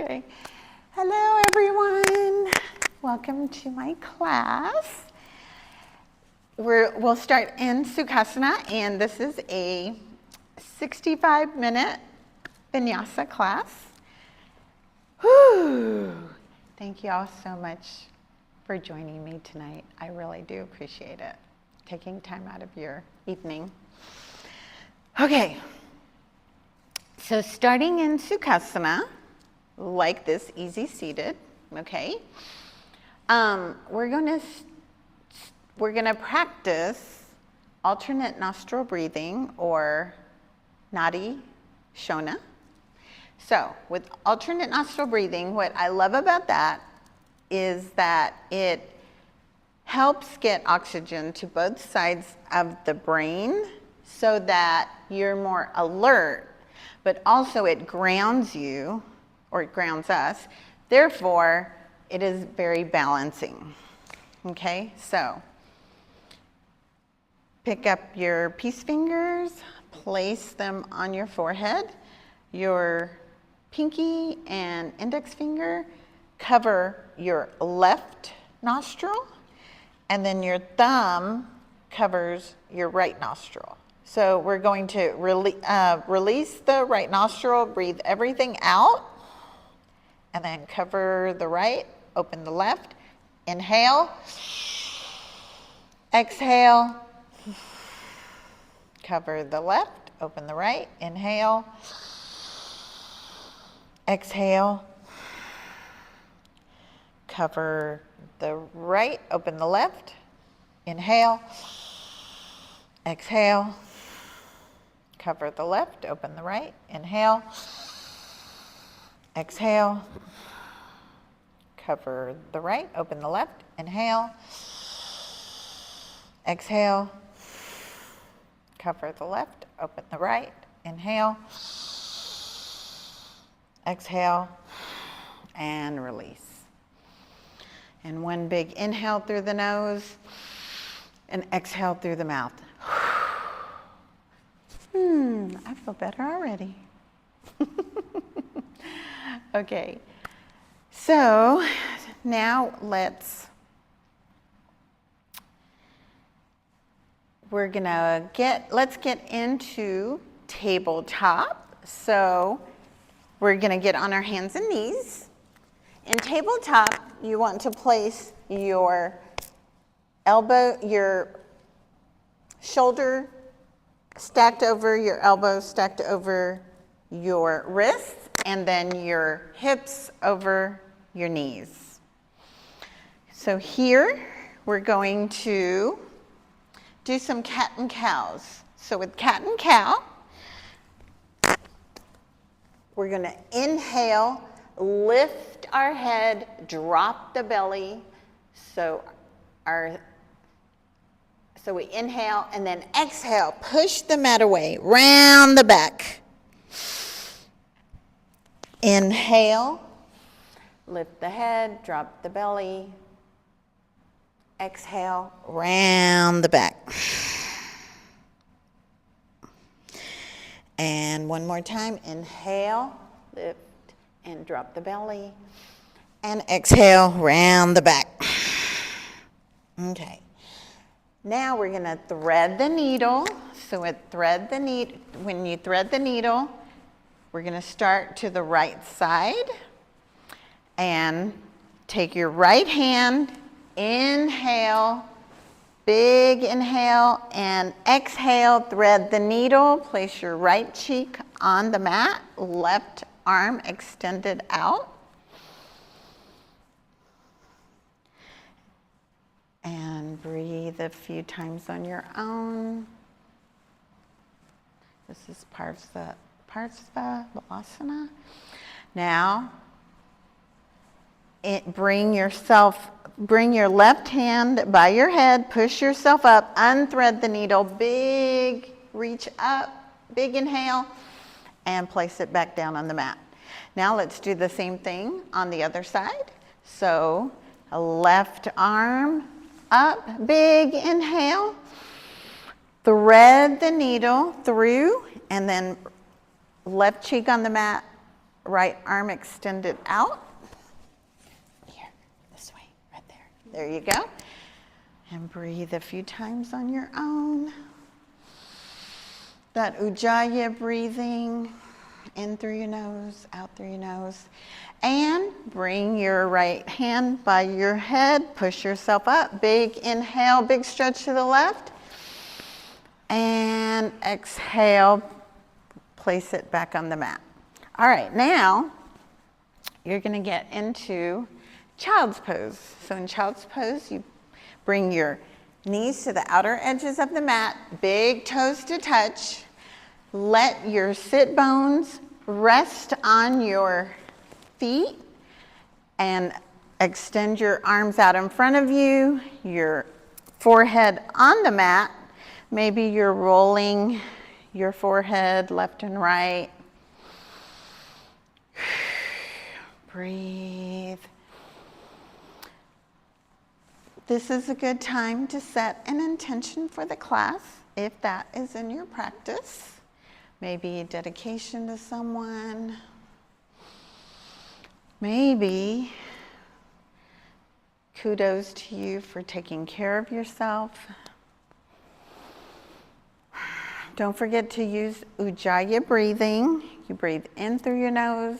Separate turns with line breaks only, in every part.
Okay. Hello, everyone. Welcome to my class. We'll start in Sukhasana, and this is a 65-minute vinyasa class. Whew. Thank you all so much for joining me tonight. I really do appreciate it, taking time out of your evening. Okay. So starting in Sukhasana, like this, easy seated, okay? We're gonna practice alternate nostril breathing, or nadi shona. So with alternate nostril breathing, what I love about that is that it helps get oxygen to both sides of the brain so that you're more alert, but also it grounds you, or it grounds us. Therefore, it is very balancing. Okay, so pick up your peace fingers, place them on your forehead. Your pinky and index finger cover your left nostril, and then your thumb covers your right nostril. So we're going to release the right nostril, breathe everything out, and then cover the right, open the left. Inhale, exhale, cover the left, open the right. Inhale, exhale, cover the right, open the left. Inhale, exhale, cover the left, open the right. Inhale, exhale, cover the right, open the left. Inhale, exhale, cover the left, open the right. Inhale, exhale, and release. And one big inhale through the nose and exhale through the mouth. I feel better already. Okay, so now let's get into tabletop. So we're gonna get on our hands and knees. In tabletop, you want to place your shoulder stacked over your elbow, stacked over your wrists, and then your hips over your knees. So here, we're going to do some cat and cows. So with cat and cow, we're gonna inhale, lift our head, drop the belly. So we inhale and then exhale, push the mat away, round the back. Inhale, lift the head, drop the belly. Exhale, round the back. And one more time, inhale, lift and drop the belly. And exhale, round the back. Okay. Now we're gonna thread the needle. So when you thread the needle, we're gonna start to the right side and take your right hand, inhale, big inhale, and exhale, thread the needle, place your right cheek on the mat, left arm extended out. And breathe a few times on your own. This is Parsvaasana. Now, bring your left hand by your head, push yourself up, unthread the needle, big reach up, big inhale, and place it back down on the mat. Now let's do the same thing on the other side. So a left arm up, big inhale, thread the needle through, and then left cheek on the mat, right arm extended out. Here, this way, right there. There you go. And breathe a few times on your own. That Ujjayi breathing, in through your nose, out through your nose. And bring your right hand by your head, push yourself up. Big inhale, big stretch to the left. And exhale, place it back on the mat. All right, now you're gonna get into child's pose. So in child's pose, you bring your knees to the outer edges of the mat, big toes to touch. Let your sit bones rest on your feet and extend your arms out in front of you, your forehead on the mat. Maybe you're rolling your forehead left and right. Breathe. This is a good time to set an intention for the class, if that is in your practice. Maybe dedication to someone. Maybe kudos to you for taking care of yourself. Don't forget to use Ujjayi breathing. You breathe in through your nose,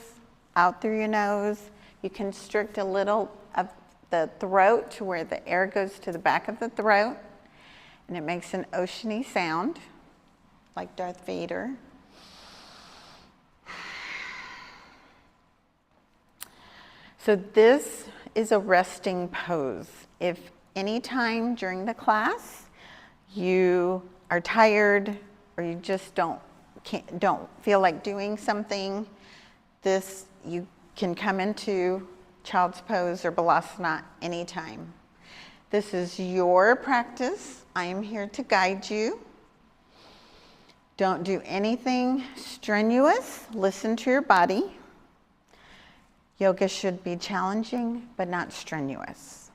out through your nose. You constrict a little of the throat to where the air goes to the back of the throat, and it makes an oceany sound, like Darth Vader. So this is a resting pose. If any time during the class you are tired or you just don't feel like doing something, you can come into child's pose or balasana anytime. This is your practice. I am here to guide you. Don't do anything strenuous. Listen to your body. Yoga should be challenging, but not strenuous.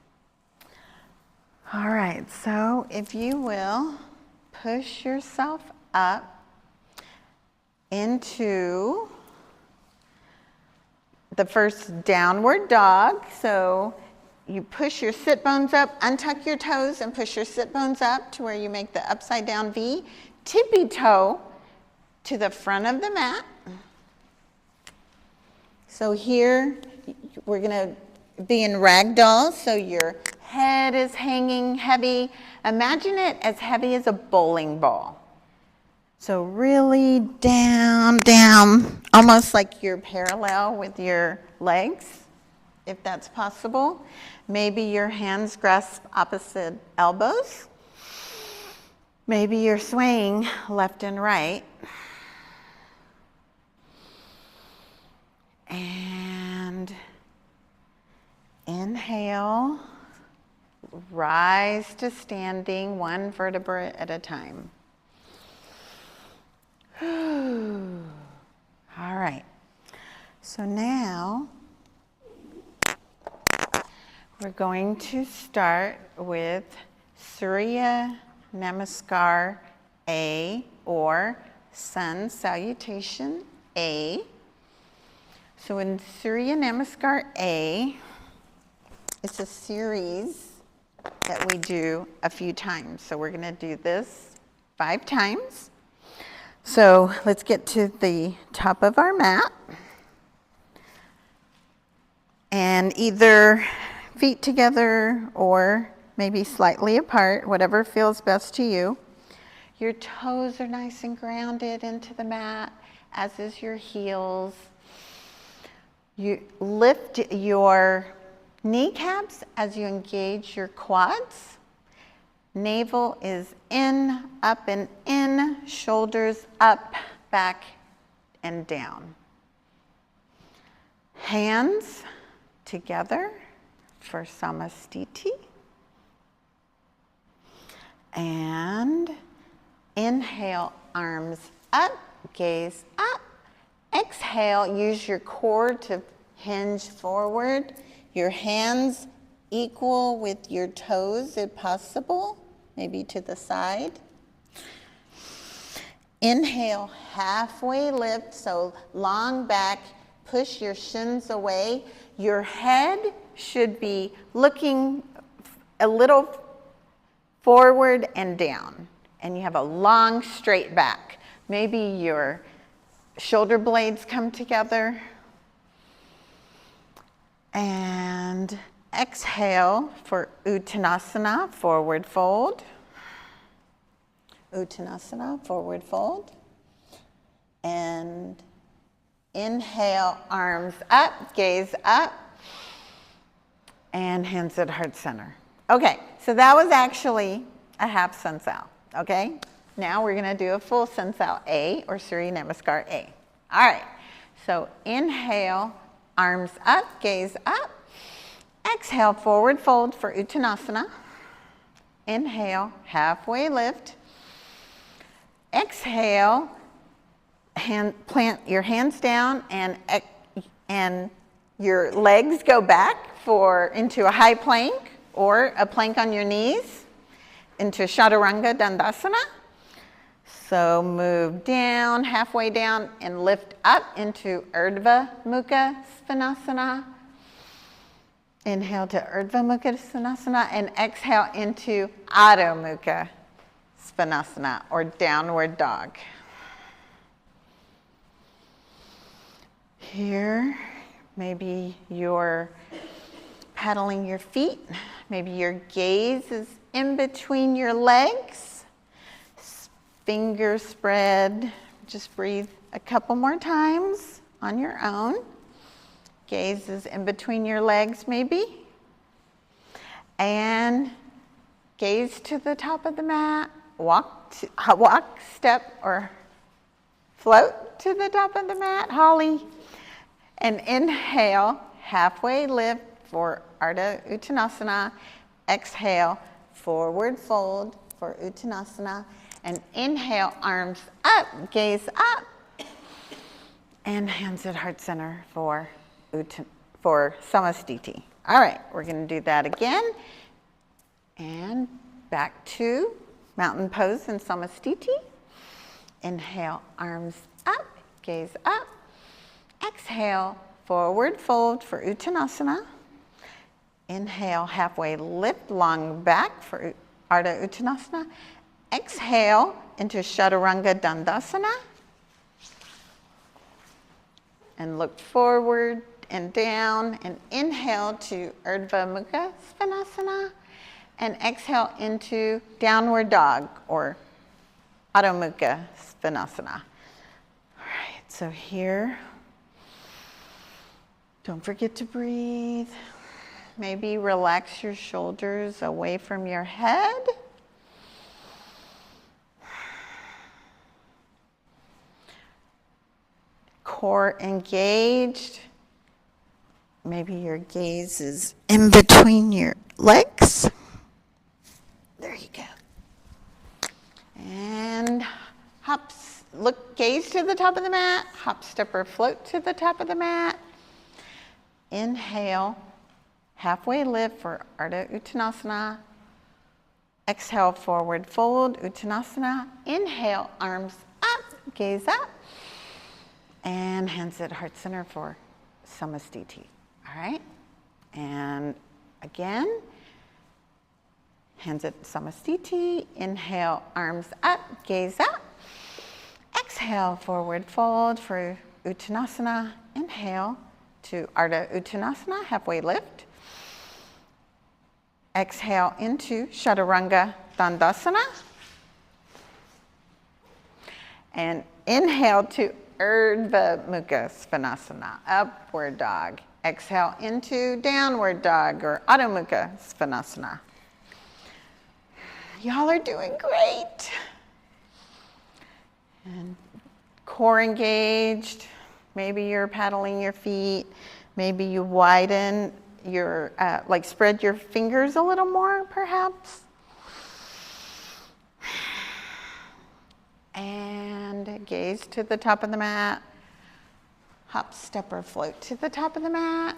All right, so if you will, push yourself up into the first downward dog. So you push your sit bones up, untuck your toes, and push your sit bones up to where you make the upside down V. Tippy toe to the front of the mat. So here, we're gonna be in ragdoll, so your head is hanging heavy. Imagine it as heavy as a bowling ball. So really down, down, almost like you're parallel with your legs, if that's possible. Maybe your hands grasp opposite elbows. Maybe you're swaying left and right. And inhale, rise to standing, one vertebra at a time. All right, so now we're going to start with Surya Namaskar A, or Sun Salutation A. So in Surya Namaskar A, it's a series that we do a few times. So we're gonna do this 5 times. So let's get to the top of our mat. And either feet together or maybe slightly apart, whatever feels best to you. Your toes are nice and grounded into the mat, as is your heels. You lift your kneecaps as you engage your quads. Navel is in, up and in, shoulders up, back and down. Hands together for Samastiti. And inhale, arms up, gaze up. Exhale, use your core to hinge forward. Your hands equal with your toes if possible, maybe to the side. Inhale, halfway lift, so long back, push your shins away. Your head should be looking a little forward and down, and you have a long straight back. Maybe your shoulder blades come together. And exhale for Uttanasana, forward fold. Uttanasana, forward fold. And inhale, arms up, gaze up, and hands at heart center. Okay, so that was actually a half sun sal, okay? Now we're gonna do a full sun sal A, or Surya Namaskar A. All right, so inhale, arms up, gaze up. Exhale, forward fold for Uttanasana. Inhale, halfway lift. Exhale, plant your hands down and your legs go back into a high plank or a plank on your knees into Chaturanga Dandasana. So move down, halfway down, and lift up into Urdhva Mukha Svanasana. Inhale to Urdhva Mukha Svanasana and exhale into Adho Mukha Svanasana, or downward dog. Here, maybe you're paddling your feet. Maybe your gaze is in between your legs. Fingers spread. Just breathe a couple more times on your own. Gaze is in between your legs maybe. And gaze to the top of the mat. Walk, step, or float to the top of the mat, Holly. And inhale, halfway lift for Ardha Uttanasana. Exhale, forward fold for Uttanasana. And inhale, arms up, gaze up. And hands at heart center for Samastiti. All right, we're going to do that again. And back to mountain pose in Samastiti. Inhale, arms up, gaze up. Exhale, forward fold for Uttanasana. Inhale, halfway lift, long back for Ardha Uttanasana. Exhale into Chaturanga Dandasana. And look forward and down. And inhale to Urdhva Mukha Svanasana. And exhale into downward dog, or Adho Mukha Svanasana. All right, so here, don't forget to breathe. Maybe relax your shoulders away from your head. Core engaged. Maybe your gaze is in between your legs. There you go. And hops, gaze to the top of the mat. Hop, step, or float to the top of the mat. Inhale, halfway lift for Ardha Uttanasana. Exhale, forward fold, Uttanasana. Inhale, arms up, gaze up. And hands at heart center for Samastiti. All right? And again, hands at Samastiti. Inhale, arms up, gaze up. Exhale, forward fold for Uttanasana. Inhale to Ardha Uttanasana, halfway lift. Exhale into Chaturanga Dandasana. And inhale to Urdhva Mukha Svanasana, upward dog. Exhale into downward dog, or Adho Mukha Svanasana. Y'all are doing great. And core engaged. Maybe you're paddling your feet. Maybe you widen your, spread your fingers a little more, perhaps. And gaze to the top of the mat. Hop, step, or float to the top of the mat.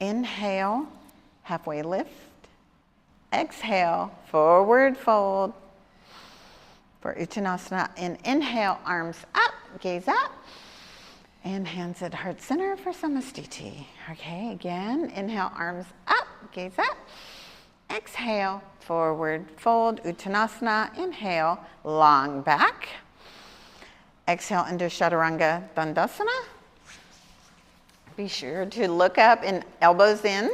Inhale, halfway lift. Exhale, forward fold for Uttanasana. And inhale, arms up, gaze up. And hands at heart center for Samastiti. Okay, again, inhale, arms up, gaze up. Exhale, forward fold, Uttanasana. Inhale, long back. Exhale into Chaturanga Dandasana. Be sure to look up and elbows in.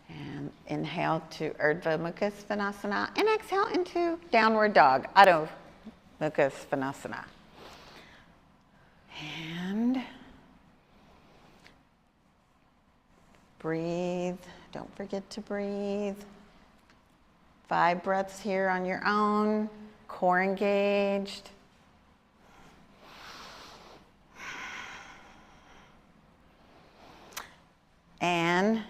And inhale to Urdhva Mukha Svanasana. And exhale into downward dog, Adho Mukha Svanasana. And breathe. Don't forget to breathe. 5 breaths here on your own. Core engaged. And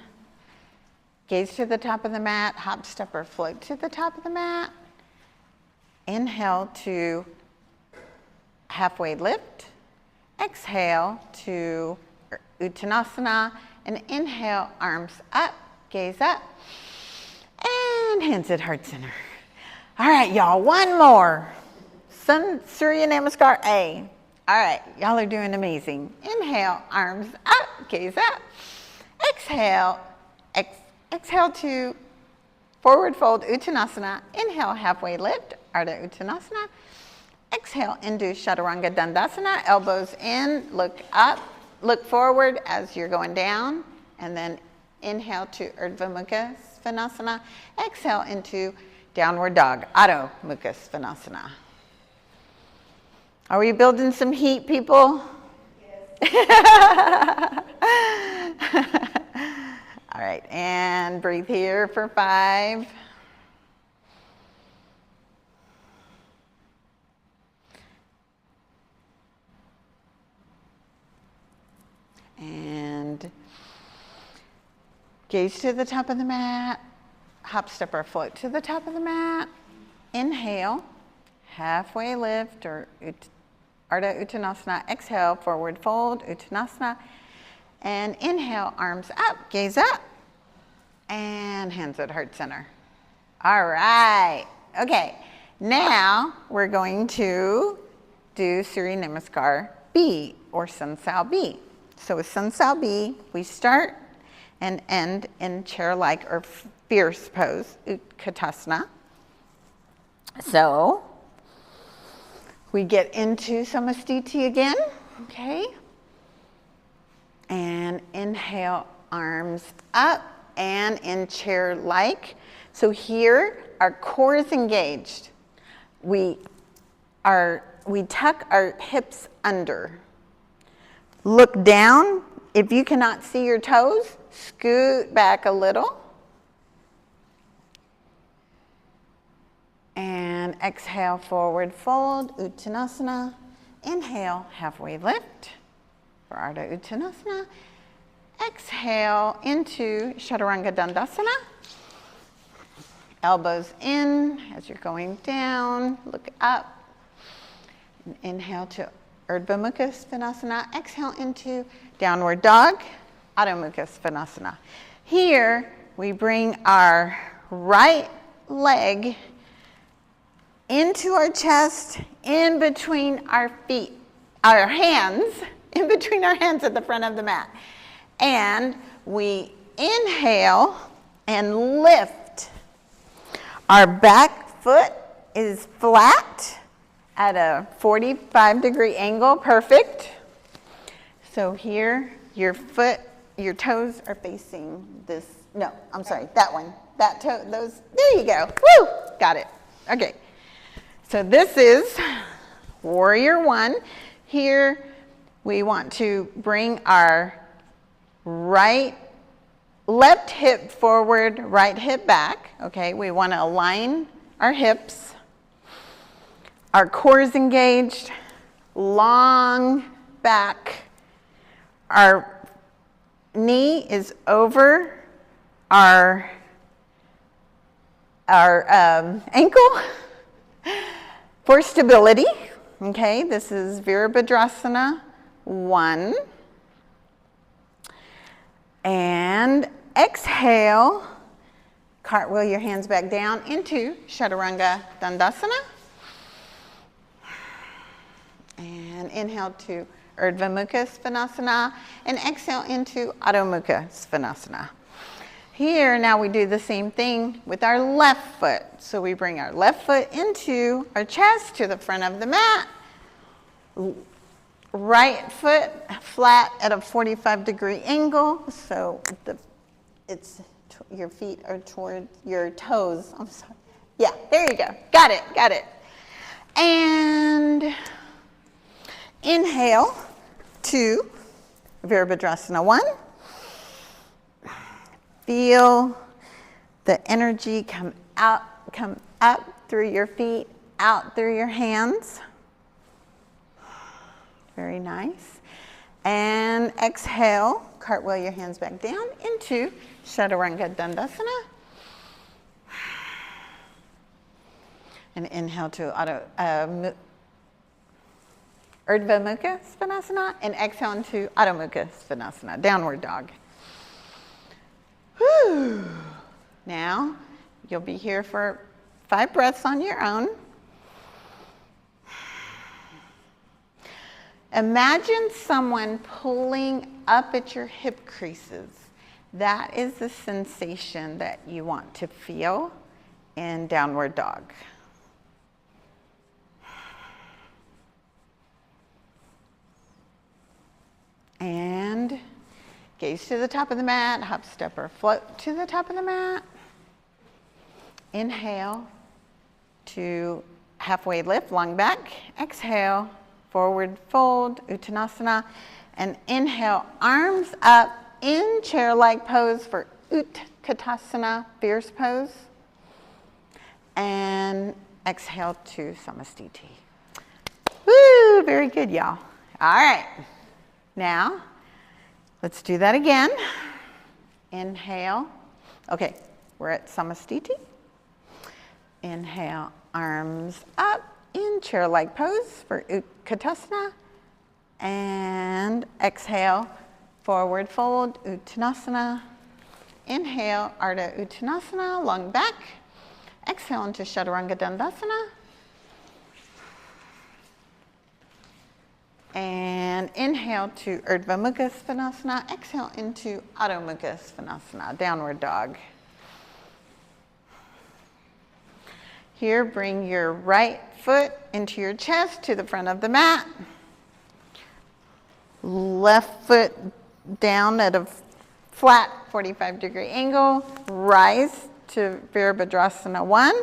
gaze to the top of the mat, hop, step, or float to the top of the mat. Inhale to halfway lift. Exhale to Uttanasana. And inhale, arms up, gaze up. And hands at heart center. All right, y'all, one more. Surya Namaskar A. All right, y'all are doing amazing. Inhale, arms up, gaze up. Exhale, exhale to forward fold, Uttanasana. Inhale, halfway lift, Ardha Uttanasana. Exhale into Chaturanga Dandasana, elbows in, look up, look forward as you're going down. And then inhale to Urdhva Mukha Svanasana. Exhale into downward dog, Adho Mukha Svanasana. Are we building some heat, people? Yes. All right, and breathe here for 5. And gaze to the top of the mat. Hop, step, or float to the top of the mat. Inhale, halfway lift or Ardha Uttanasana. Exhale, forward fold, Uttanasana. And inhale, arms up, gaze up. And hands at heart center. All right. Okay, now we're going to do Surya Namaskar B or Sun Sao B. So with Sun Sao B, we start and end in chair-like or fierce pose, Utkatasana. So we get into Samastiti again, okay? And inhale, arms up and in chair-like. So here, our core is engaged. We tuck our hips under. Look down. If you cannot see your toes, scoot back a little. And exhale, forward fold, Uttanasana. Inhale, halfway lift for Ardha Uttanasana. Exhale into Chaturanga Dandasana. Elbows in as you're going down, look up. And inhale to Urdhva Mukha Svanasana. Exhale into downward dog, Adho Mukha Svanasana. Here we bring our right leg into our chest, in between our feet, our hands, in between our hands at the front of the mat. And we inhale and lift. Our back foot is flat at a 45-degree angle, perfect. So here, your foot, your toes are facing this, no, I'm sorry, that one. That toe, those, there you go, woo, got it. Okay, so this is Warrior One. Here, we want to bring our left hip forward, right hip back, okay? We want to align our hips. Our core is engaged, long back. Our knee is over our ankle for stability, okay? This is Virabhadrasana 1. And exhale, cartwheel your hands back down into Chaturanga Dandasana. And and inhale to Urdhva Mukha Svanasana, and exhale into Adho Mukha Svanasana. Here, now we do the same thing with our left foot. So we bring our left foot into our chest to the front of the mat. Right foot flat at a 45-degree angle. So your feet are toward your toes. I'm sorry. Yeah, there you go. Got it, got it. And inhale to Virabhadrasana 1. Feel the energy come up through your feet, out through your hands. Very nice. And exhale, cartwheel your hands back down into Chaturanga Dandasana. And inhale to Urdhva Mukha Svanasana, and exhale into Adho Mukha Svanasana, downward dog. Whew. Now, you'll be here for 5 breaths on your own. Imagine someone pulling up at your hip creases. That is the sensation that you want to feel in downward dog. And gaze to the top of the mat, hop, step, or float to the top of the mat. Inhale to halfway lift, long back. Exhale, forward fold, Uttanasana. And inhale, arms up in chair-like pose for Utkatasana, fierce pose. And exhale to Samastiti. Woo, very good, y'all. All right. Now, let's do that again. Inhale. Okay, we're at Samastiti. Inhale, arms up in chair-like pose for Utkatasana. And exhale, forward fold, Uttanasana. Inhale, Ardha Uttanasana, long back. Exhale into Chaturanga Dandasana. And inhale to Urdhva Mukha Svanasana. Exhale into Adho Mukha Svanasana, downward dog. Here, bring your right foot into your chest to the front of the mat. Left foot down at a flat 45-degree angle. Rise to Virabhadrasana 1.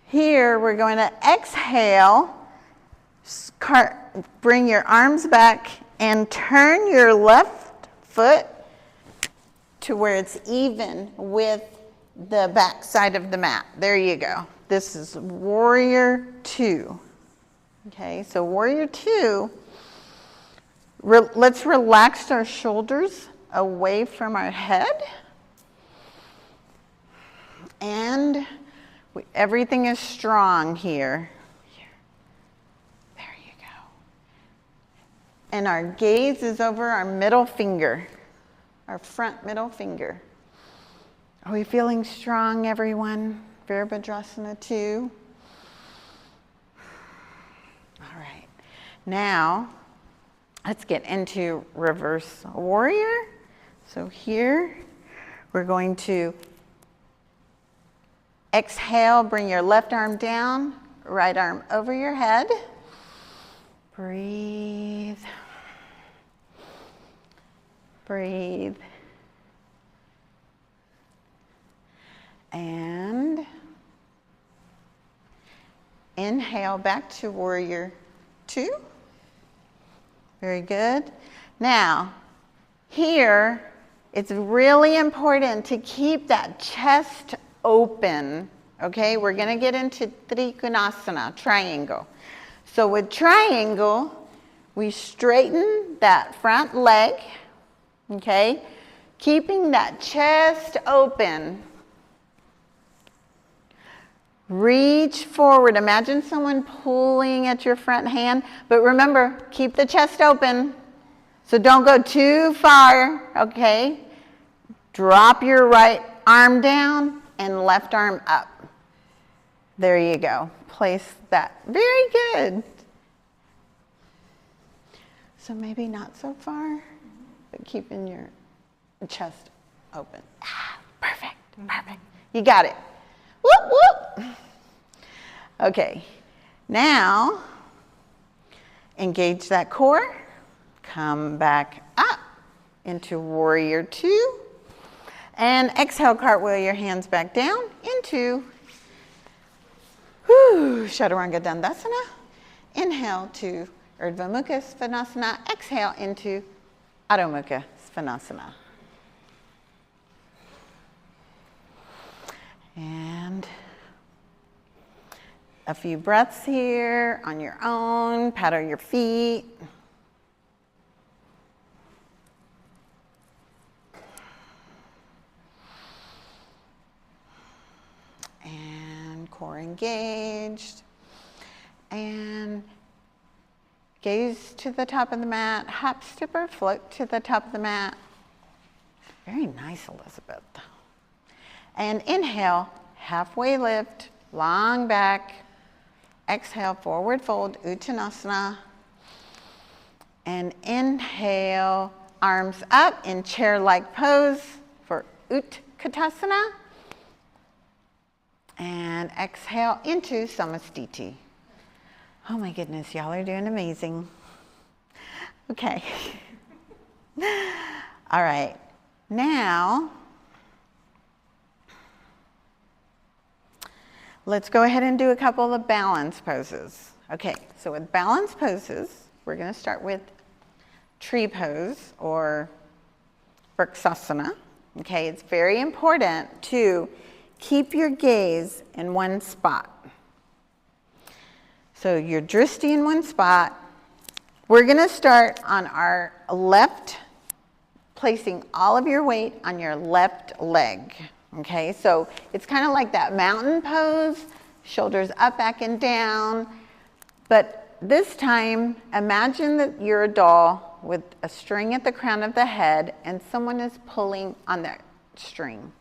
Here, we're going to exhale. Bring your arms back and turn your left foot to where it's even with the back side of the mat. There you go. This is Warrior 2. Okay, so Warrior 2, let's relax our shoulders away from our head. And everything is strong here. And our gaze is over our middle finger, our front middle finger. Are we feeling strong, everyone? Virabhadrasana 2. All right. Now, let's get into reverse warrior. So here, we're going to exhale, bring your left arm down, right arm over your head. Breathe. Breathe. And inhale back to Warrior 2. Very good. Now, here, it's really important to keep that chest open. Okay, we're going to get into Trikonasana, triangle. So with triangle, we straighten that front leg, okay, keeping that chest open. Reach forward. Imagine someone pulling at your front hand, but remember, keep the chest open. So don't go too far, okay? Drop your right arm down and left arm up. There you go. Place that. Very good. So maybe not so far, but keeping your chest open. Perfect, perfect. You got it. Whoop, whoop. Okay, now engage that core. Come back up into warrior two. And exhale, cartwheel your hands back down into Chaturanga Dandasana. Inhale to Urdhva Mukha Svanasana. Exhale into Adho Mukha Svanasana. And a few breaths here on your own. Paddle your feet. And core engaged. And gaze to the top of the mat. Hop, step, or float to the top of the mat. Very nice, Elizabeth. And inhale, halfway lift, long back. Exhale, forward fold, Uttanasana. And inhale, arms up in chair-like pose for Utkatasana. And exhale into Samastiti. Oh my goodness, y'all are doing amazing. Okay. All right. Now, let's go ahead and do a couple of balance poses. Okay, so with balance poses, we're going to start with tree pose or Vrksasana. Okay, it's very important to keep your gaze in one spot. So your drishti in one spot. We're going to start on our left, placing all of your weight on your left leg. Okay, so it's kind of like that mountain pose, shoulders up, back, and down. But this time, imagine that you're a doll with a string at the crown of the head and someone is pulling on that string.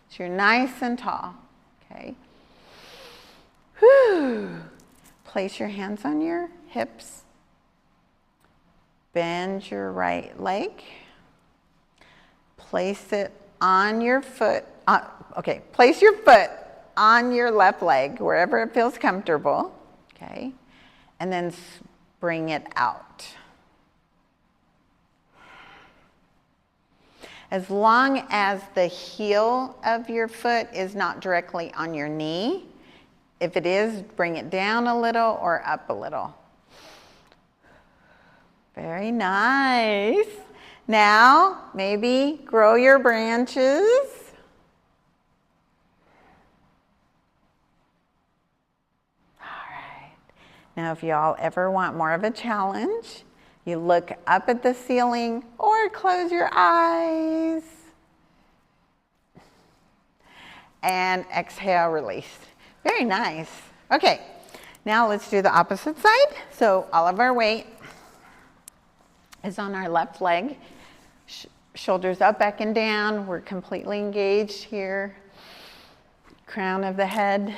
So you're nice and tall, okay? Whew. Place your hands on your hips. Bend your right leg. Place it on your foot. Place your foot on your left leg, wherever it feels comfortable, okay? And then bring it out. As long as the heel of your foot is not directly on your knee. If it is, bring it down a little or up a little. Very nice. Now, maybe grow your branches. All right. Now, if y'all ever want more of a challenge, you look up at the ceiling or close your eyes. And exhale, release. Very nice. Okay, now let's do the opposite side. So all of our weight is on our left leg. Shoulders up, back, and down. We're completely engaged here. Crown of the head.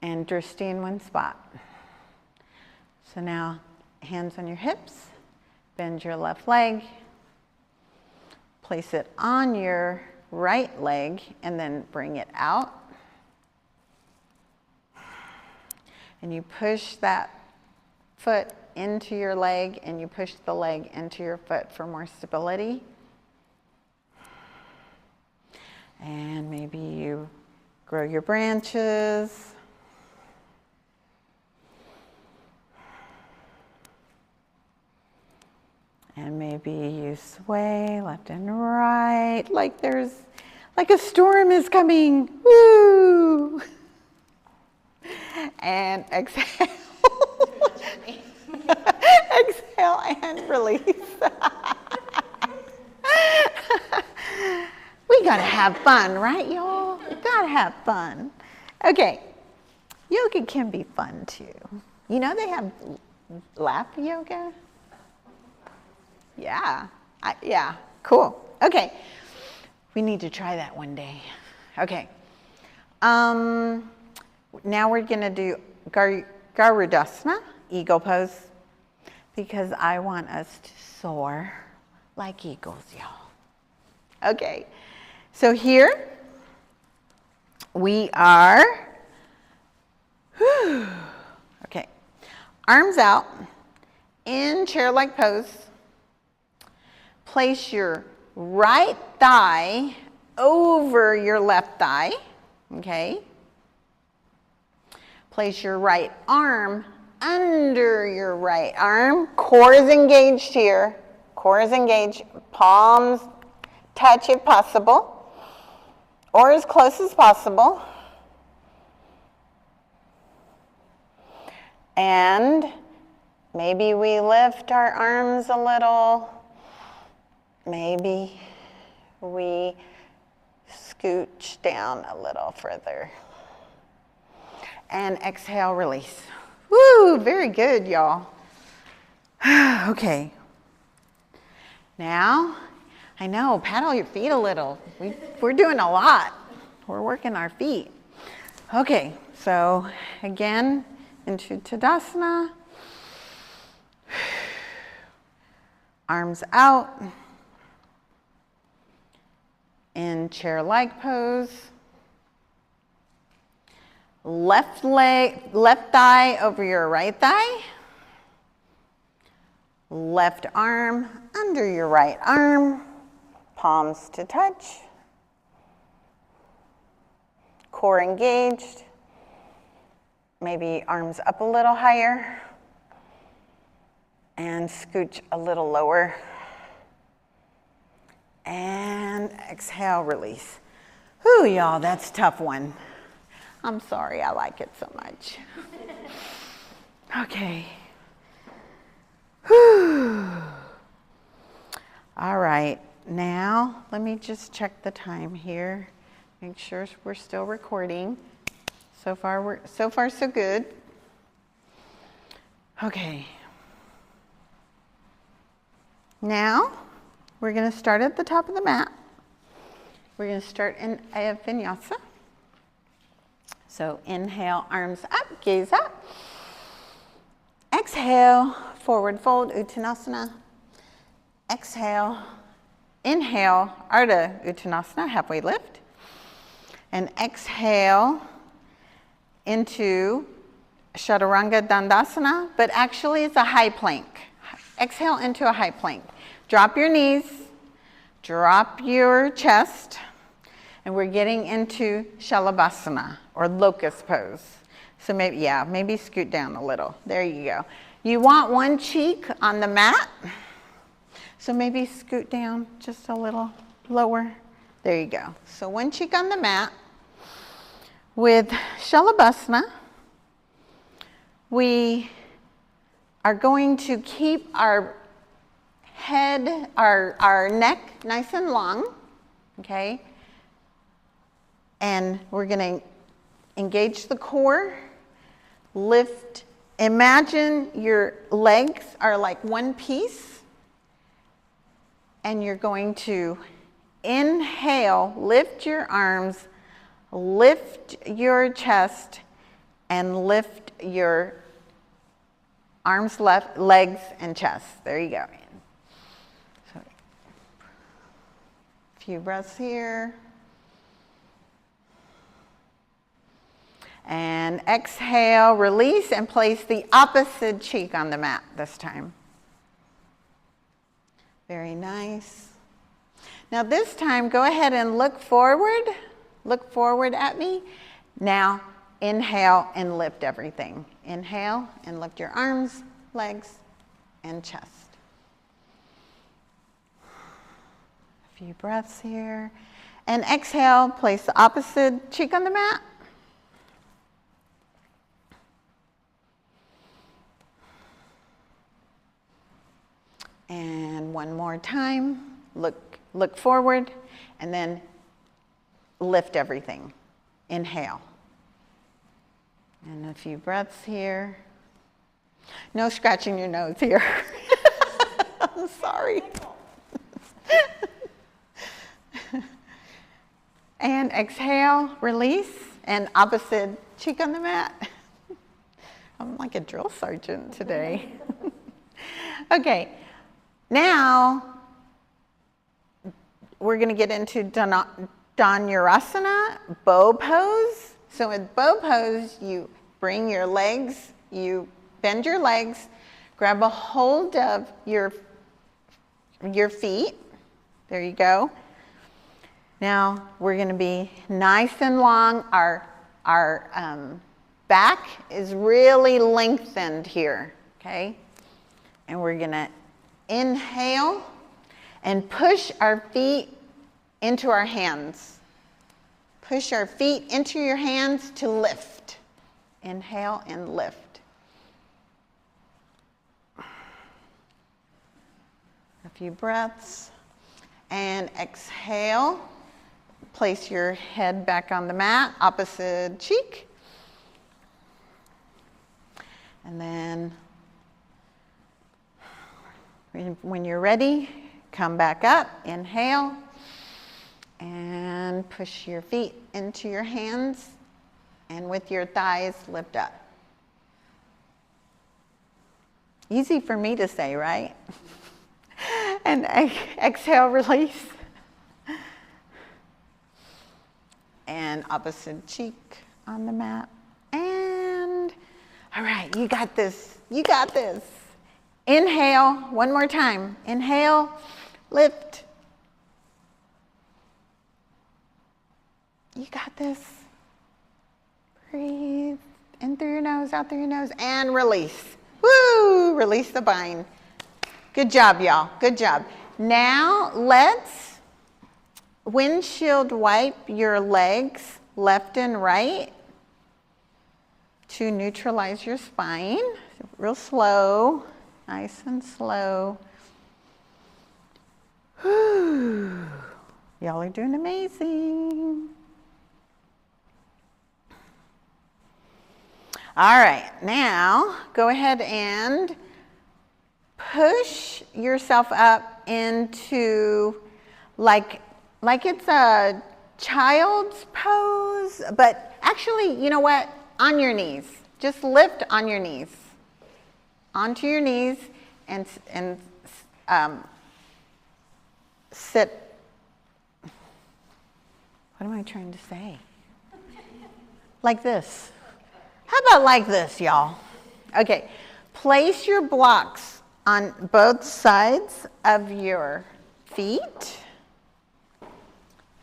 And drishti in one spot. So now, hands on your hips, bend your left leg, place it on your right leg, and then bring it out. And you push that foot into your leg, and you push the leg into your foot for more stability. And maybe you grow your branches. And maybe you sway left and right, like a storm is coming. Woo! And exhale. Exhale and release. We gotta have fun, right, y'all? We gotta have fun. Okay, yoga can be fun too. You know they have lap yoga? Yeah, yeah, cool. Okay, we need to try that one day. Okay, now we're gonna do Garudasana, eagle pose. because I want us to soar like eagles, y'all. Okay, so here we are, okay, arms out in chair-like pose. Place your right thigh over your left thigh, okay? Place your right arm under your right arm. Core is engaged here. Core is engaged. Palms touch if possible, or as close as possible. And maybe we lift our arms a little. Maybe we scooch down a little further. And exhale, release. Woo, very good, y'all. Okay. Now, I know, paddle your feet a little. We're doing a lot. We're working our feet. Okay, so again, into Tadasana. Arms out. In chair-like pose. Left thigh over your right thigh. Left arm under your right arm. Palms to touch. Core engaged. Maybe arms up a little higher. And scooch a little lower. And exhale, release. Whew, y'all, that's a tough one. I'm sorry, I like it so much. Okay. Whew. All right, now let me just check the time here. Make sure we're still recording. So far so good. Okay. Now, we're going to start at the top of the mat. We're going to start in a vinyasa. So inhale, arms up, gaze up. Exhale, forward fold, Uttanasana. Exhale, inhale, Ardha Uttanasana, halfway lift. And exhale into Chaturanga Dandasana, but actually it's a high plank. Exhale into a high plank. Drop your knees, drop your chest, and we're getting into Shalabhasana, or locust pose. So maybe scoot down a little. There you go. You want one cheek on the mat, so maybe scoot down just a little lower. There you go. So one cheek on the mat. With Shalabhasana, we are going to keep our head, our neck nice and long, okay? And we're going to engage the core, lift. Imagine your legs are like one piece, and you're going to inhale, lift your arms, lift your chest, and lift your arms, legs, and chest. There you go. So, a few breaths here. And exhale, release, and place the opposite cheek on the mat this time. Very nice. Now this time, go ahead and look forward. Look forward at me. Now, inhale and lift everything. Inhale and lift your arms, legs, and chest. A few breaths here. And exhale, place the opposite cheek on the mat. And one more time, look forward, and then lift everything. Inhale. And a few breaths here. No scratching your nose here. I'm sorry. And exhale, release, and opposite cheek on the mat. I'm like a drill sergeant today. Okay, now we're going to get into Dhanurasana, bow pose. So with bow pose, you bring your legs, you bend your legs, grab a hold of your feet. There you go. Now we're going to be nice and long. Our back is really lengthened here, okay? And we're going to inhale and push our feet into our hands. Push our feet into your hands to lift. Inhale and lift. A few breaths. And exhale. Place your head back on the mat, opposite cheek. And then when you're ready, come back up, inhale, and push your feet into your hands, and with your thighs, lift up. Easy for me to say, right? And exhale, release. And opposite cheek on the mat. And, all right, you got this. You got this. Inhale, one more time. Inhale, lift. You got this. Breathe in through your nose, out through your nose, and release. Woo! Release the bind. Good job, y'all. Good job. Now, let's windshield wipe your legs left and right to neutralize your spine. Real slow, nice and slow. Whew. Y'all are doing amazing. All right, now go ahead and push yourself up into like it's a child's pose, but actually, you know what? On your knees. Just lift on your knees. Onto your knees and sit. What am I trying to say? Like this. How about like this, y'all? Okay. Place your blocks on both sides of your feet.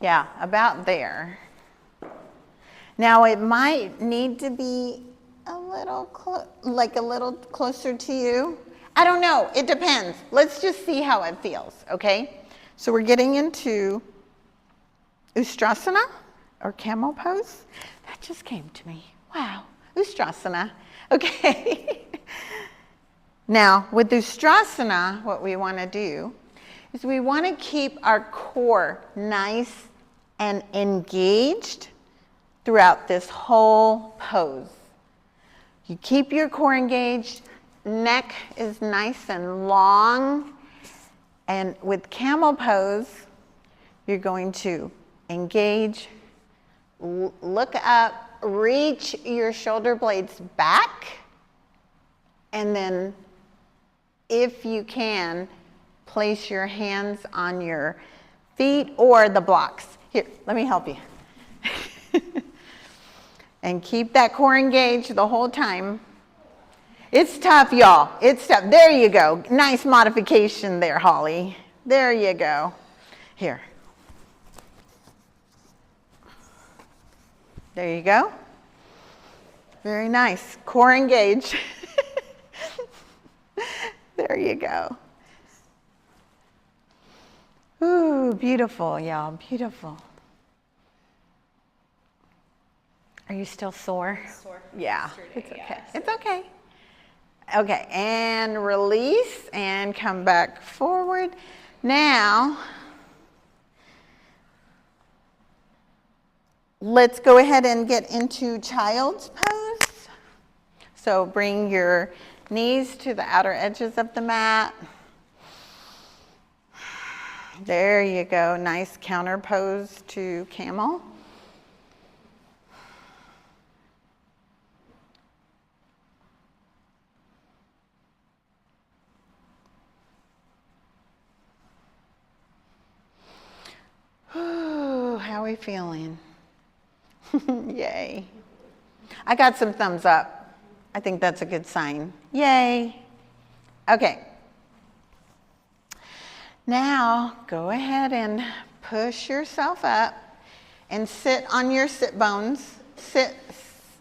Yeah, about there. Now it might need to be a little closer to you. I don't know, it depends. Let's just see how it feels, okay? So we're getting into Ustrasana or camel pose. That just came to me. Wow, Ustrasana. Okay. Now with Ustrasana, what we want to do is we want to keep our core nice and engaged throughout this whole pose. You keep your core engaged, neck is nice and long, and with camel pose, you're going to engage, look up, reach your shoulder blades back, and then if you can, place your hands on your feet or the blocks. Here, let me help you. And keep that core engaged the whole time. It's tough, y'all. It's tough. There you go. Nice modification there, Holly. There you go. Here. There you go. Very nice. Core engaged. There you go. Ooh, beautiful, y'all. Beautiful. Are you still sore?
Sore.
Yeah,
Yesterday,
it's okay.
yeah,
It's okay. Okay, and release and come back forward. Now, let's go ahead and get into child's pose. So bring your knees to the outer edges of the mat. There you go. Nice counter pose to camel. we feeling? Yay. I got some thumbs up. I think that's a good sign. Yay. Okay. Now, go ahead and push yourself up and sit on your sit bones. Sit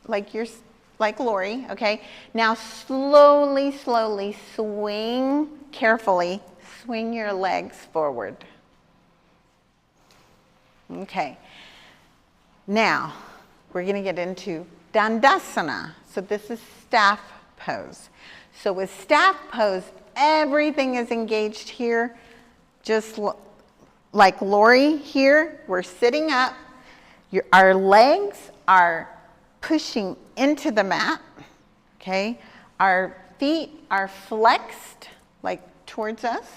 like Lori, okay? Now, slowly, slowly swing, carefully, swing your legs forward. Okay. Now, we're going to get into Dandasana. So this is staff pose. So with staff pose, everything is engaged here. Just like Lori here, we're sitting up. Our legs are pushing into the mat, okay? Our feet are flexed, like towards us.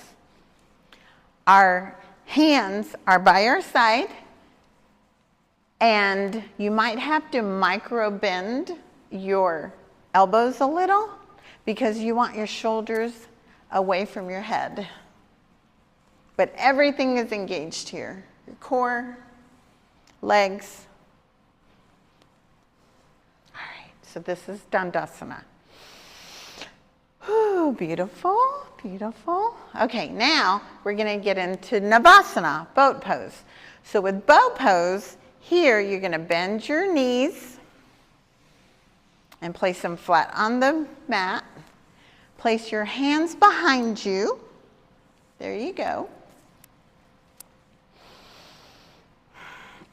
Our hands are by our side. And you might have to micro bend your elbows a little because you want your shoulders away from your head. But everything is engaged here. Your core, legs. All right, so this is Dandasana. Ooh, beautiful, beautiful. Okay, now we're going to get into Navasana, boat pose. So with boat pose, here you're going to bend your knees and place them flat on the mat. Place your hands behind you. There you go.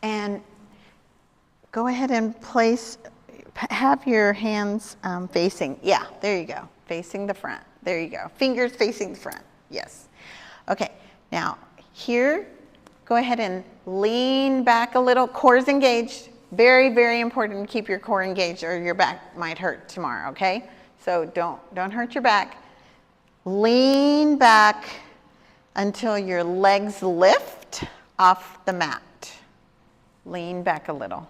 And go ahead and have your hands facing, yeah, there you go, facing the front. There you go. Fingers facing the front. Yes. Okay. Now, here, go ahead and lean back a little. Core's engaged. Very, very important to keep your core engaged or your back might hurt tomorrow, okay? So don't hurt your back. Lean back until your legs lift off the mat. Lean back a little.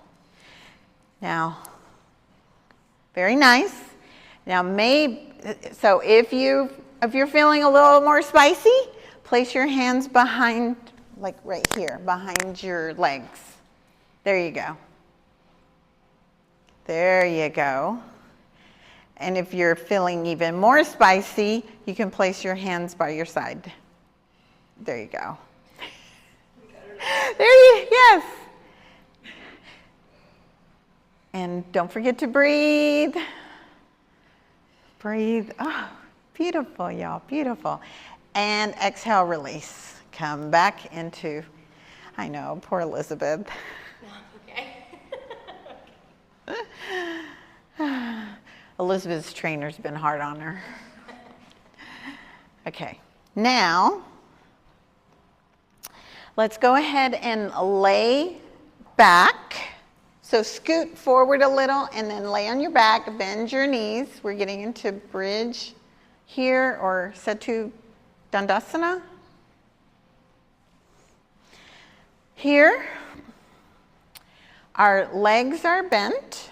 Now, very nice. Now, so if you're feeling a little more spicy, place your hands behind, like right here, behind your legs. There you go. There you go. And if you're feeling even more spicy, you can place your hands by your side. There you go. Yes. And don't forget to breathe. Breathe. Oh, beautiful, y'all, beautiful. And exhale, release. Come back into, I know, poor Elizabeth. Okay. Elizabeth's trainer's been hard on her. Okay, now let's go ahead and lay back. So scoot forward a little and then lay on your back, bend your knees. We're getting into bridge here or Setu Dandasana. Here, our legs are bent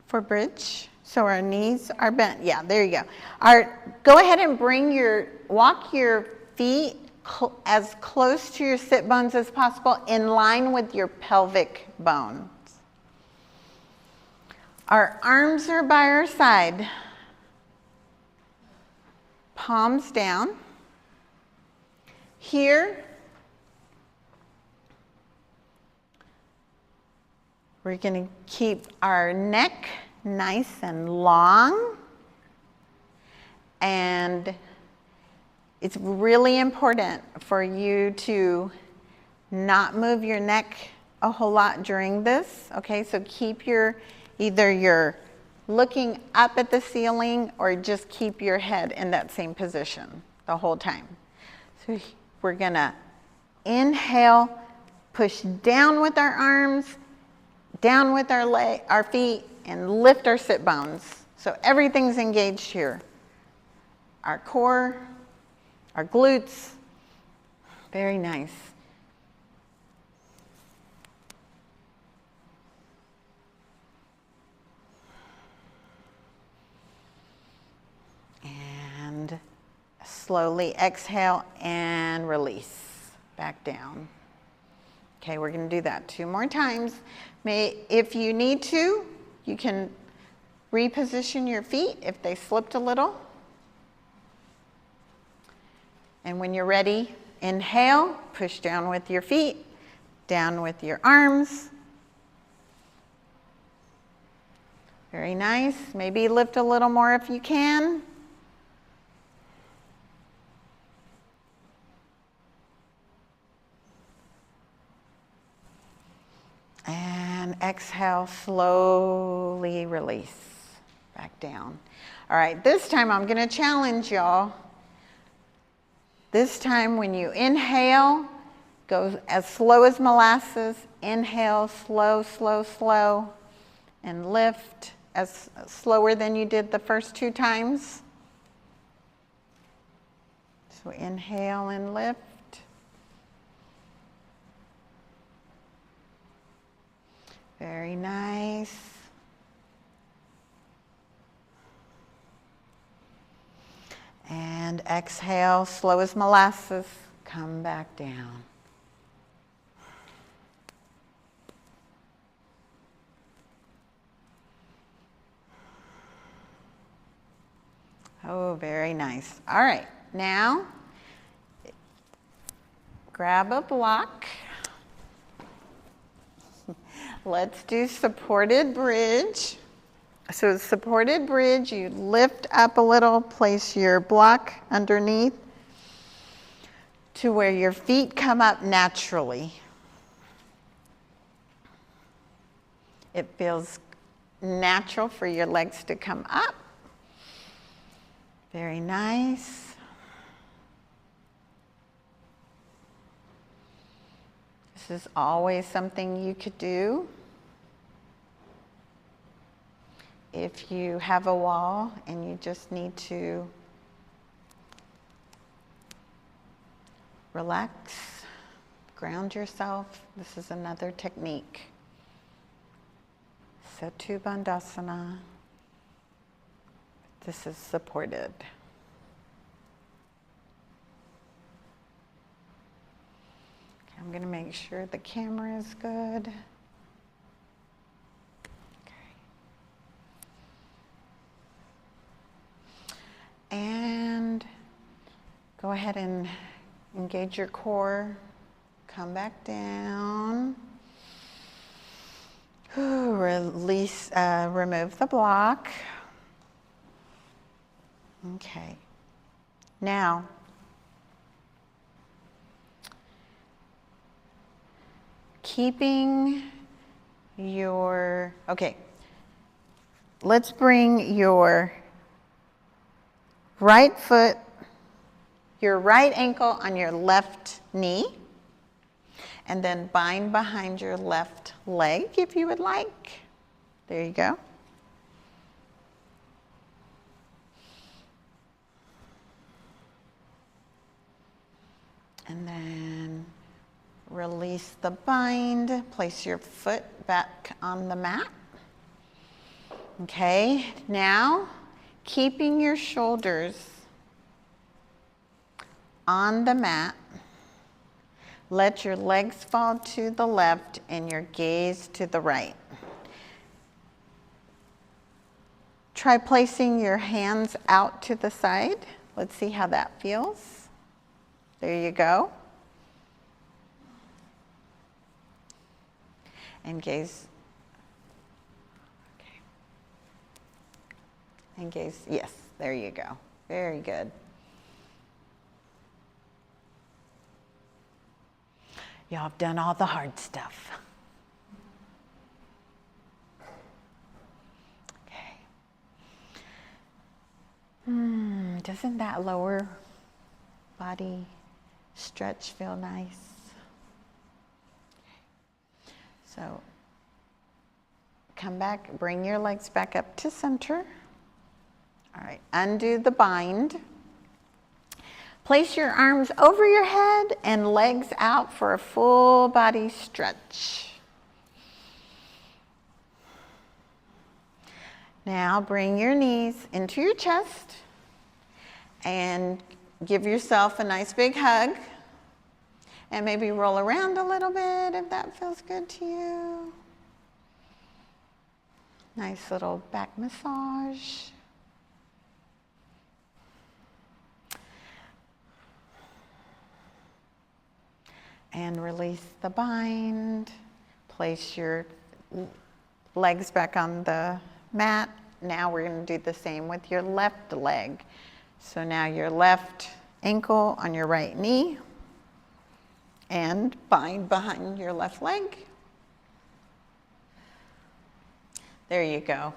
for bridge. So our knees are bent. Yeah, there you go. Go ahead and walk your feet as close to your sit bones as possible in line with your pelvic bones. Our arms are by our side. Palms down. Here, we're going to keep our neck nice and long. And it's really important for you to not move your neck a whole lot during this, okay? So keep either you're looking up at the ceiling or just keep your head in that same position the whole time. So we're gonna inhale, push down with our arms, down with our feet, and lift our sit bones. So everything's engaged here. Our core, our glutes, very nice. And slowly exhale and release back down. Okay, we're going to do that 2 more times. If you need to, you can reposition your feet if they slipped a little. And when you're ready, inhale, push down with your feet, down with your arms. Very nice. Maybe lift a little more if you can. And exhale, slowly release back down. All right, this time I'm going to challenge y'all. This time when you inhale, go as slow as molasses. Inhale, slow, slow, slow. And lift as slower than you did the first 2 times. So inhale and lift. Very nice. And exhale, slow as molasses, come back down. Oh, very nice. All right, now grab a block. Let's do supported bridge. So supported bridge, you lift up a little, place your block underneath to where your feet come up naturally. It feels natural for your legs to come up. Very nice. This is always something you could do. If you have a wall and you just need to relax, ground yourself, this is another technique. Setu Bandhasana. This is supported. Okay, I'm going to make sure the camera is good. And go ahead and engage your core. Come back down. Release, remove the block. Okay. Now, keeping your, okay, let's bring your right foot, your right ankle on your left knee, and then bind behind your left leg if you would like. There you go. And then release the bind, place your foot back on the mat. Okay, now keeping your shoulders on the mat, let your legs fall to the left and your gaze to the right. Try placing your hands out to the side. Let's see how that feels. There you go. And gaze. Okay. And gaze. Yes, there you go. Very good. Y'all have done all the hard stuff. Okay. Doesn't that lower body stretch feel nice? So come back, bring your legs back up to center. All right, undo the bind. Place your arms over your head and legs out for a full body stretch. Now bring your knees into your chest and give yourself a nice big hug. And maybe roll around a little bit if that feels good to you. Nice little back massage. And release the bind. Place your legs back on the mat. Now we're going to do the same with your left leg. So now your left ankle on your right knee and bind behind your left leg. There you go.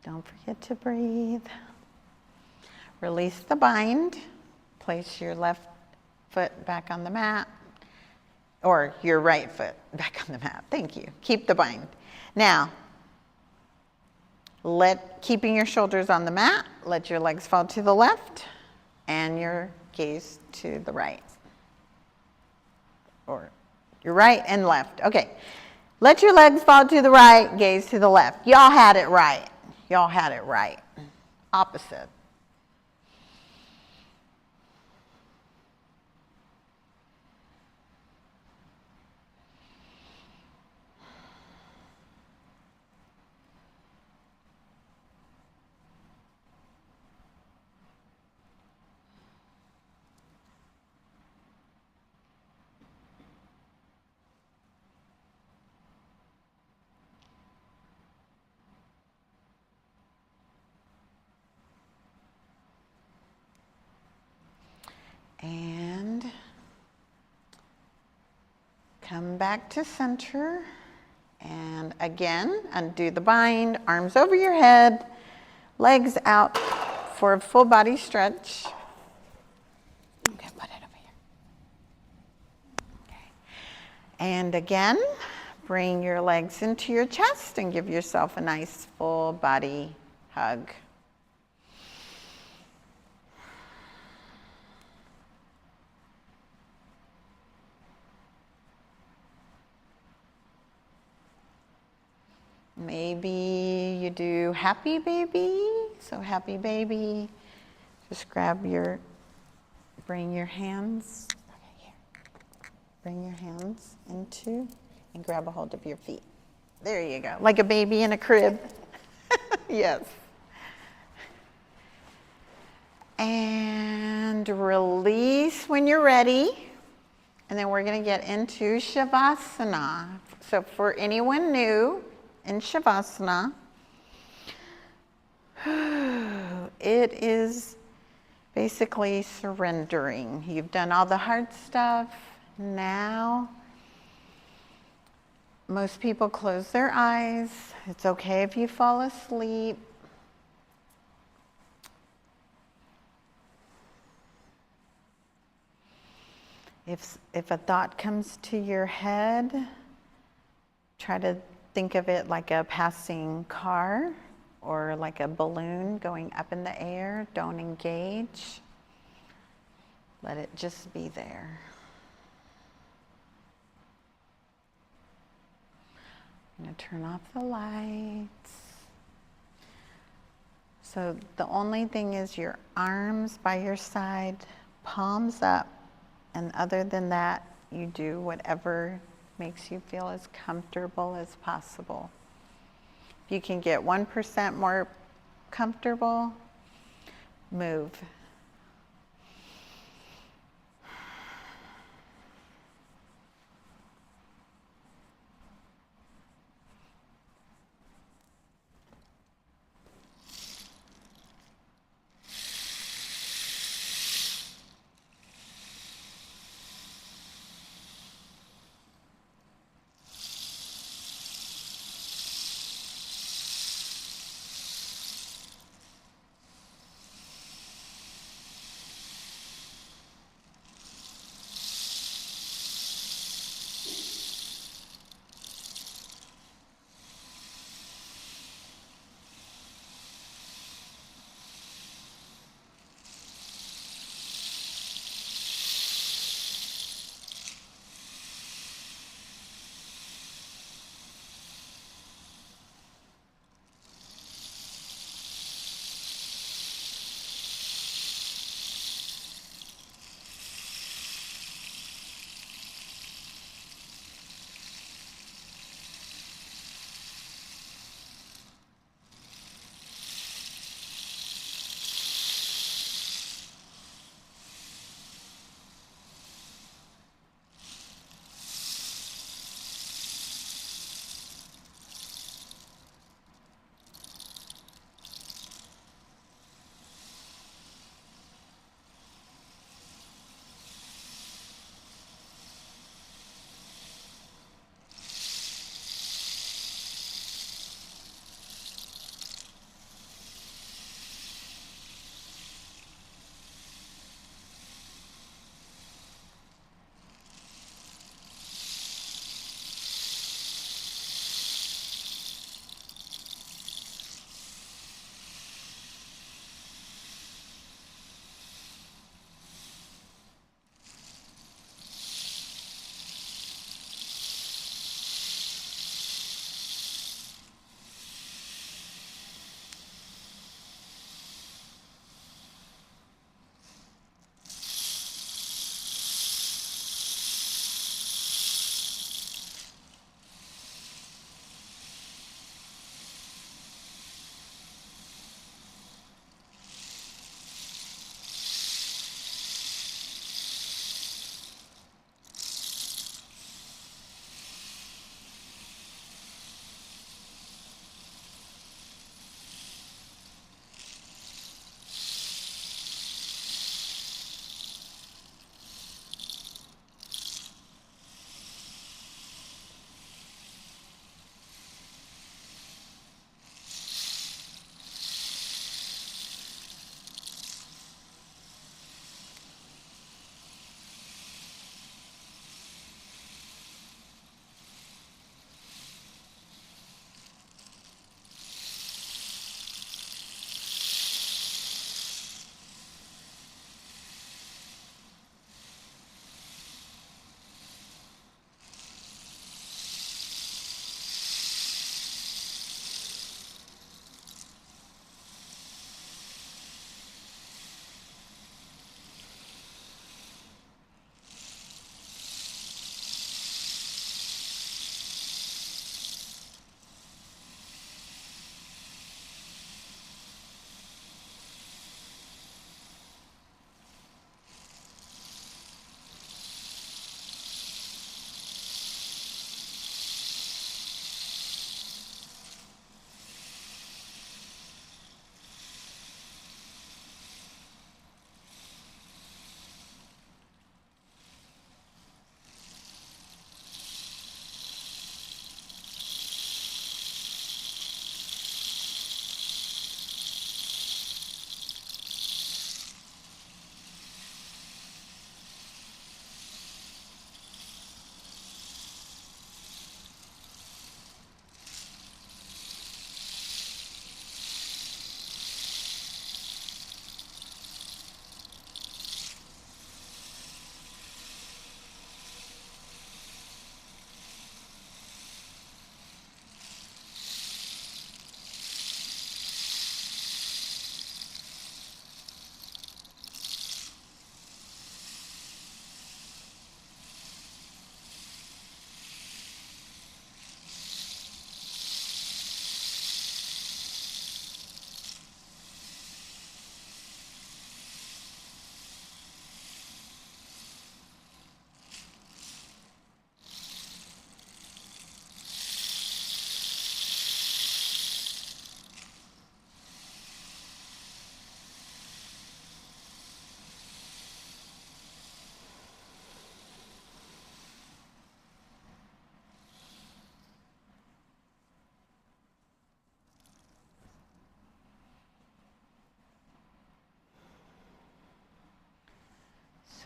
Don't forget to breathe. Release the bind. Place your left foot back on the mat, or your right foot back on the mat. Thank you. Keep the bind. Now, keeping your shoulders on the mat, let your legs fall to the left and your gaze to the right. Or your right and left. Okay. Let your legs fall to the right, gaze to the left. Y'all had it right. Y'all had it right. Opposite. And come back to center. And again, undo the bind, arms over your head, legs out for a full body stretch. Okay, put it over here. Okay. And again, bring your legs into your chest and give yourself a nice full body hug. Maybe you do happy baby. So happy baby, just bring your hands, okay, here. Bring your hands into and grab a hold of your feet. There you go, like a baby in a crib. Yes. And release when you're ready. And then we're gonna get into Shavasana. So for anyone new, in Shavasana, it is basically surrendering. You've done all the hard stuff. Now, most people close their eyes. It's okay if you fall asleep. If a thought comes to your head, try to think of it like a passing car or like a balloon going up in the air. Don't engage. Let it just be there. I'm going to turn off the lights. So the only thing is your arms by your side, palms up, and other than that, you do whatever makes you feel as comfortable as possible. If you can get 1% more comfortable, move.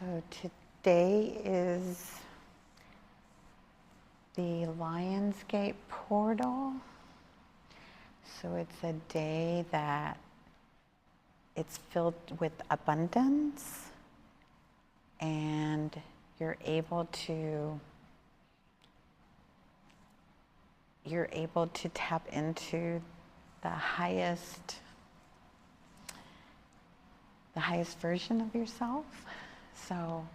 So today is the Lionsgate portal. So it's a day that it's filled with abundance, and you're able to tap into the highest version of yourself. So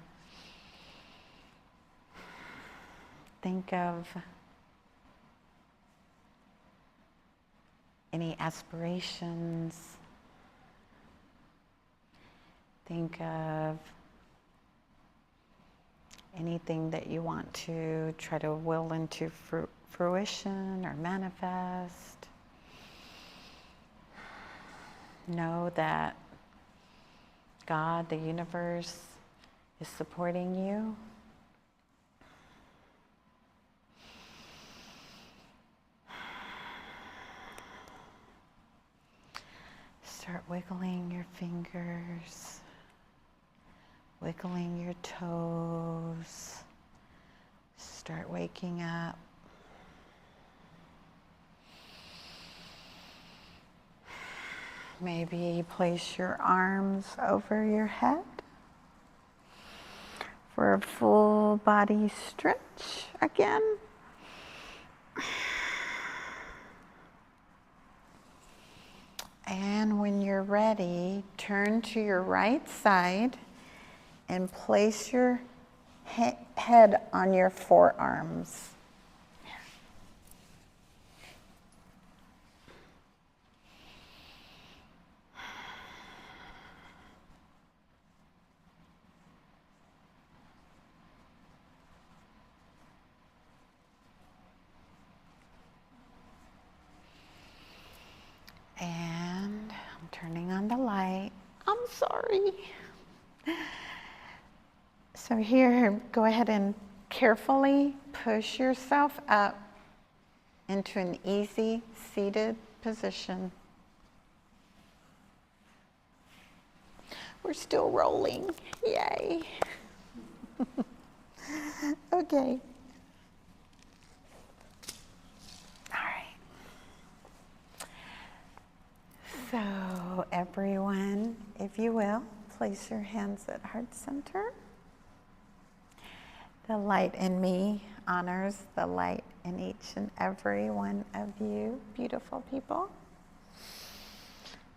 think of any aspirations. Think of anything that you want to try to will into fruition or manifest. Know that God, the universe, is supporting you. Start wiggling your fingers, wiggling your toes. Start waking up. Maybe place your arms over your head for a full body stretch again. And when you're ready, turn to your right side and place your head on your forearms. And I'm turning on the light. I'm sorry. So here, go ahead and carefully push yourself up into an easy seated position. We're still rolling. Yay. Okay. All right. So everyone, if you will, place your hands at heart center. The light in me honors the light in each and every one of you, beautiful people.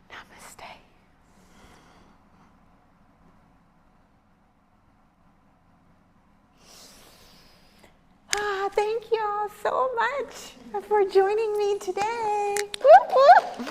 Namaste. Thank you all so much for joining me today. Whoop, whoop.